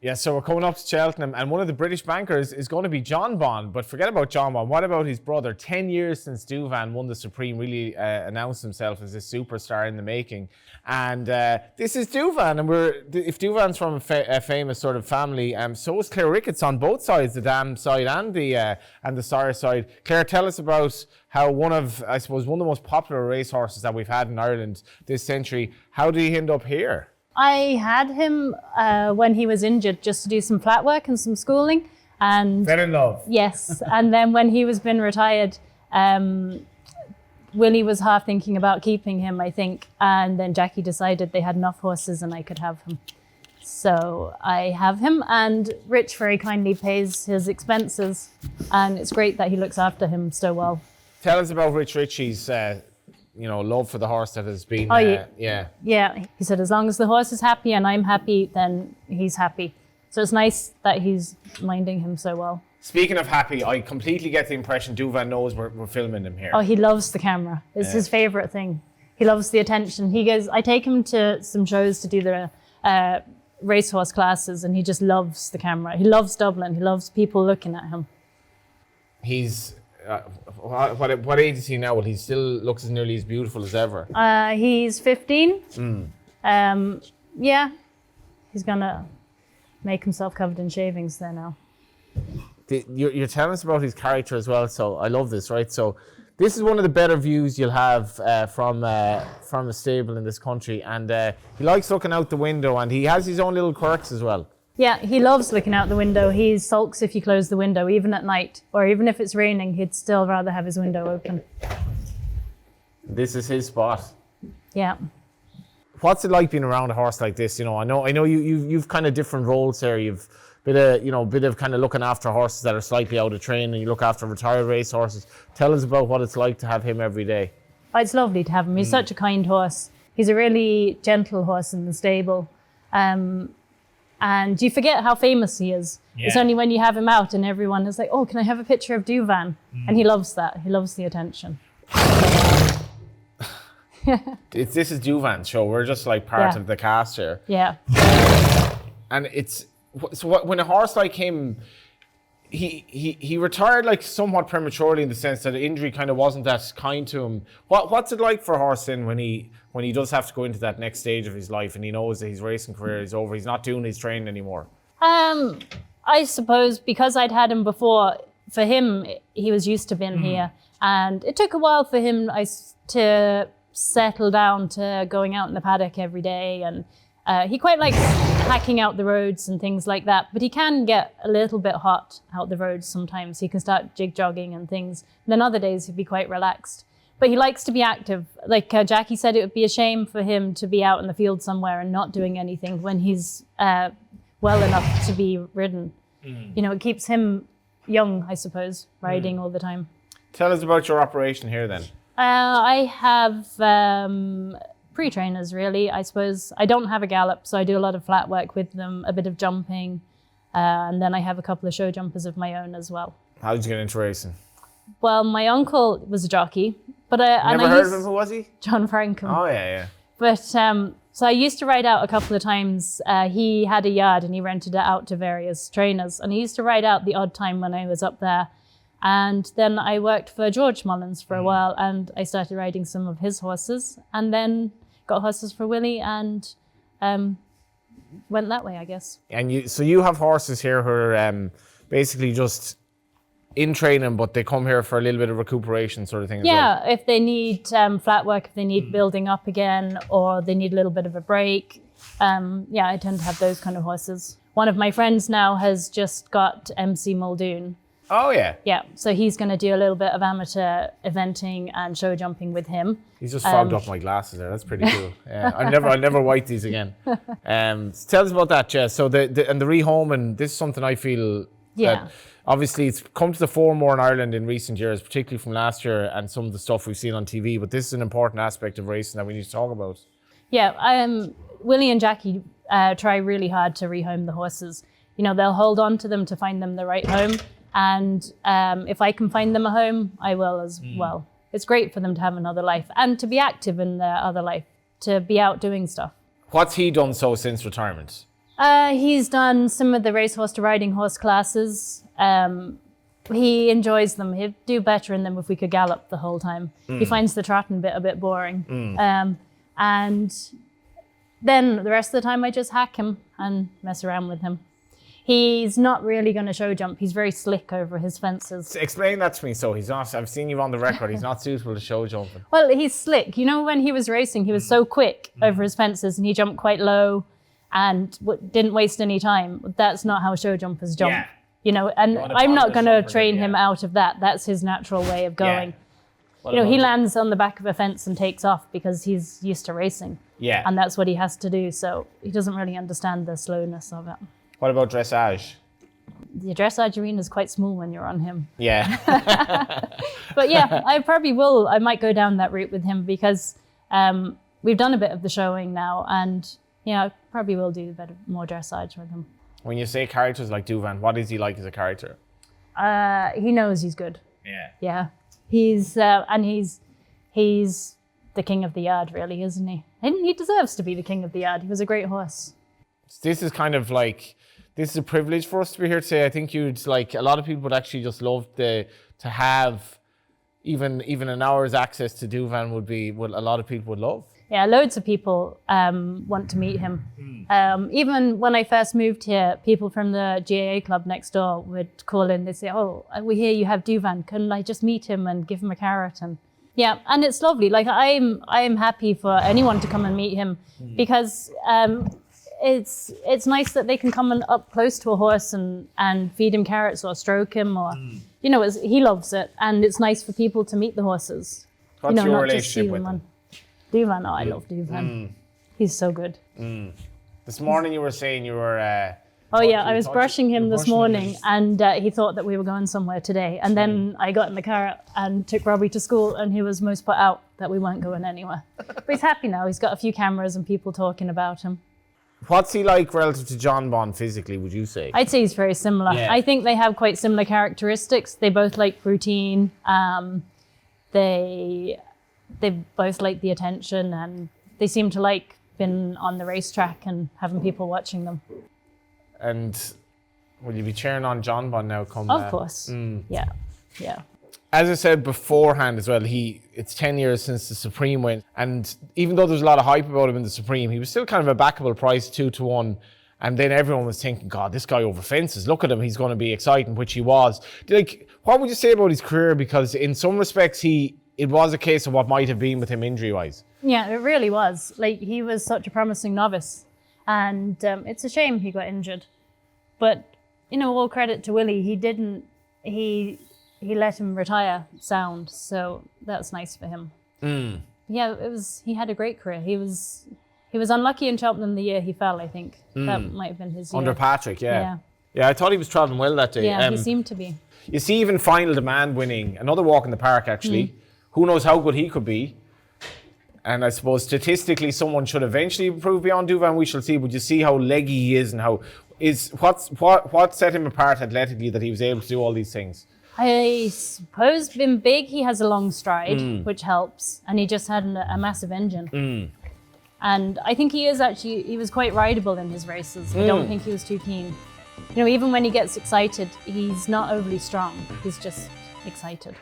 Yeah, so we're coming up to Cheltenham, and one of the British bankers is going to be John Bond. But forget about John Bond. What about his brother? 10 years since Douvan won the Supreme, really announced himself as a superstar in the making. And this is Douvan, and if Douvan's from a famous sort of family, so is Clare Ricketts on both sides, the dam side and the sire side. Clare, tell us about how one of the most popular racehorses that we've had in Ireland this century. How did he end up here? I had him when he was injured just to do some flat work and some schooling. And Fell in love. Yes. And then when he was been retired, Willie was half thinking about keeping him, I think. And then Jackie decided they had enough horses and I could have him. So I have him, and Rich very kindly pays his expenses. And it's great that he looks after him so well. Tell us about Rich Ritchie's love for the horse that has been, Yeah, he said as long as the horse is happy and I'm happy, then he's happy. So it's nice that he's minding him so well. Speaking of happy, I completely get the impression Douvan knows we're filming him here. Oh, he loves the camera. It's his favourite thing. He loves the attention. He goes, I take him to some shows to do the racehorse classes, and he just loves the camera. He loves Dublin. He loves people looking at him. He's... what age is he now? Well, he still looks as nearly as beautiful as ever. He's 15. Yeah, he's gonna make himself covered in shavings there now. You're telling us about his character as well, so I love this, right? So this is one of the better views you'll have from a stable in this country, and he likes looking out the window, and he has his own little quirks as well. Yeah, he loves looking out the window. He sulks if you close the window, even at night, or even if it's raining, he'd still rather have his window open. This is his spot. Yeah. What's it like being around a horse like this? I know you've kind of different roles here. You've bit of kind of looking after horses that are slightly out of train, and you look after retired race horses. Tell us about what it's like to have him every day. Oh, it's lovely to have him. He's such a kind horse. He's a really gentle horse in the stable. And you forget how famous he is. Yeah. It's only when you have him out and everyone is like, oh, can I have a picture of Douvan? And he loves that. He loves the attention. This is Douvan's show. We're just like part of the cast here. Yeah. And when a horse like him, he retired like somewhat prematurely in the sense that the injury kind of wasn't that kind to him. What's it like for a horse then when he does have to go into that next stage of his life and he knows that his racing career is over, he's not doing his training anymore? I suppose because I'd had him before, for him, he was used to being here. And it took a while for him to settle down to going out in the paddock every day. And he quite likes hacking out the roads and things like that. But he can get a little bit hot out the roads sometimes. He can start jig jogging and things. And then other days he'd be quite relaxed. But he likes to be active. Like Jackie said, it would be a shame for him to be out in the field somewhere and not doing anything when he's well enough to be ridden. It keeps him young, I suppose, riding all the time. Tell us about your operation here then. I have pre-trainers, really. I suppose I don't have a gallop, so I do a lot of flat work with them, a bit of jumping, and then I have a couple of show jumpers of my own as well. How did you get into racing? Well, my uncle was a jockey, but Never heard of him. Who was he? John Frankham. Oh yeah. But so I used to ride out a couple of times. He had a yard and he rented it out to various trainers, and he used to ride out the odd time when I was up there. And then I worked for George Mullins for a while, and I started riding some of his horses, and then got horses for Willie, and went that way, I guess. And you have horses here who are basically just in training, but they come here for a little bit of recuperation sort of thing. Yeah, if they need flat work, if they need building up again, or they need a little bit of a break. I tend to have those kind of horses. One of my friends now has just got MC Muldoon. Oh yeah. Yeah, so he's going to do a little bit of amateur eventing and show jumping with him. He's just fogged up my glasses there. That's pretty cool. Yeah, I'll never white these again. Tell us about that, Jess. So the rehome, and this is something I feel that obviously it's come to the fore more in Ireland in recent years, particularly from last year and some of the stuff we've seen on TV. But this is an important aspect of racing that we need to talk about. Yeah, Willie and Jackie try really hard to rehome the horses. They'll hold on to them to find them the right home. And if I can find them a home, I will as well. It's great for them to have another life and to be active in their other life, to be out doing stuff. What's he done so since retirement? He's done some of the racehorse to riding horse classes. He enjoys them. He'd do better in them if we could gallop the whole time. He finds the trotting bit a bit boring. And then the rest of the time I just hack him and mess around with him. He's not really going to show jump. He's very slick over his fences. Explain that to me. So he's not, I've seen you on the record, he's not suitable to show jumping. Well, he's slick. You know, when he was racing, he was so quick over his fences and he jumped quite low and didn't waste any time. That's not how show jumpers jump. Yeah. You know, and I'm not going to train him out of that. That's his natural way of going. Yeah. You know, he lands on the back of a fence and takes off because he's used to racing. Yeah. And that's what he has to do. So he doesn't really understand the slowness of it. What about dressage? The dressage arena is quite small when you're on him. Yeah. But yeah, I probably will. I might go down that route with him because we've done a bit of the showing now. And yeah, I probably will do a bit more dressage with him. When you say characters like Douvan, what is he like as a character? He knows he's good. Yeah. Yeah. He's the king of the yard, really, isn't he? And he deserves to be the king of the yard. He was a great horse. This is kind of like, this is a privilege for us to be here today. I think you'd like, a lot of people would actually just love to have even an hour's access to Douvan would be what a lot of people would love. Yeah, loads of people want to meet him. Even when I first moved here, people from the GAA club next door would call in. They'd say, "Oh, we hear you have Douvan. Can I just meet him and give him a carrot?" And yeah, and it's lovely. Like I'm happy for anyone to come and meet him because it's nice that they can come up close to a horse and feed him carrots or stroke him or you know, he loves it, and it's nice for people to meet the horses. What's your relationship with him? Douvan, I love Douvan. He's so good. This morning you were saying you were... Oh yeah, I was brushing him this morning and he thought that we were going somewhere today. And then I got in the car and took Robbie to school and he was most put out that we weren't going anywhere. But he's happy now. He's got a few cameras and people talking about him. What's he like relative to John Bond physically, would you say? I'd say he's very similar. Yeah. I think they have quite similar characteristics. They both like routine. They both like the attention and they seem to like being on the racetrack and having people watching them. And will you be cheering on John Bond now come? Of course. Yeah. As I said beforehand as well, it's 10 years since the Supreme win. And even though there's a lot of hype about him in the Supreme, he was still kind of a backable price, 2-1. And then everyone was thinking, God, this guy over fences, look at him, he's going to be exciting, which he was. Like, what would you say about his career? Because in some respects, it was a case of what might have been with him injury-wise. Yeah, it really was. Like, he was such a promising novice. And it's a shame he got injured. But, you know, all credit to Willie, he let him retire sound. So that's nice for him. Yeah, he had a great career. He was unlucky in Cheltenham the year he fell, I think. That might have been his year. Under Patrick, yeah. Yeah, I thought he was travelling well that day. Yeah, he seemed to be. You see even Final Demand winning, another walk in the park actually. Who knows how good he could be. And I suppose statistically someone should eventually improve beyond Douvan, we shall see. But you see how leggy he is and what set him apart athletically that he was able to do all these things? I suppose being big, he has a long stride, which helps. And he just had a massive engine. And I think he was quite rideable in his races. I don't think he was too keen. You know, even when he gets excited, he's not overly strong. He's just excited.